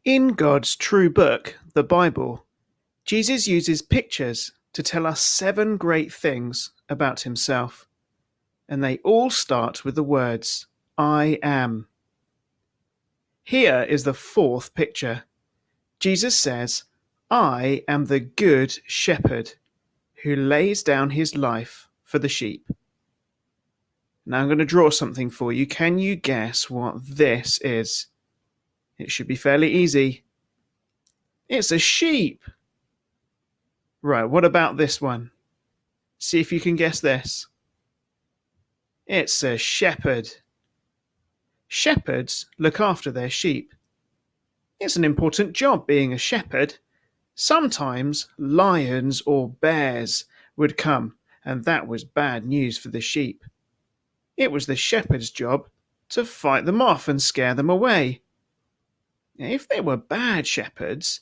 In God's true book, the Bible, Jesus uses pictures to tell us 7 great things about himself, and they all start with the words, I am. Here is the 4th picture. Jesus says, I am the good shepherd who lays down his life for the sheep. Now I'm going to draw something for you. Can you guess what this is? It should be fairly easy. It's a sheep. Right, what about this one? See if you can guess this. It's a shepherd. Shepherds look after their sheep. It's an important job being a shepherd. Sometimes lions or bears would come, and that was bad news for the sheep. It was the shepherd's job to fight them off and scare them away. If they were bad shepherds,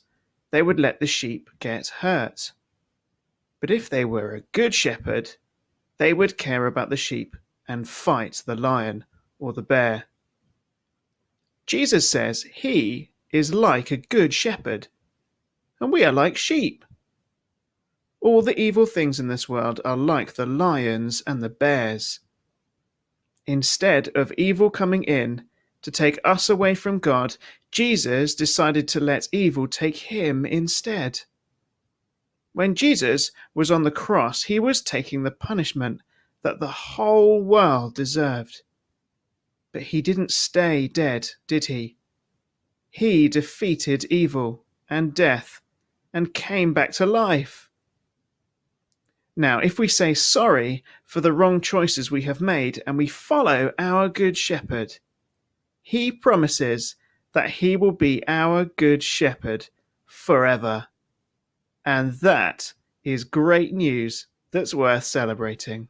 they would let the sheep get hurt. But if they were a good shepherd, they would care about the sheep and fight the lion or the bear. Jesus says he is like a good shepherd, and we are like sheep. All the evil things in this world are like the lions and the bears. Instead of evil coming in to take us away from God, Jesus decided to let evil take him instead. When Jesus was on the cross, he was taking the punishment that the whole world deserved. But he didn't stay dead, did he? He defeated evil and death and came back to life. Now, if we say sorry for the wrong choices we have made and we follow our good shepherd, he promises that he will be our good shepherd forever. And that is great news that's worth celebrating.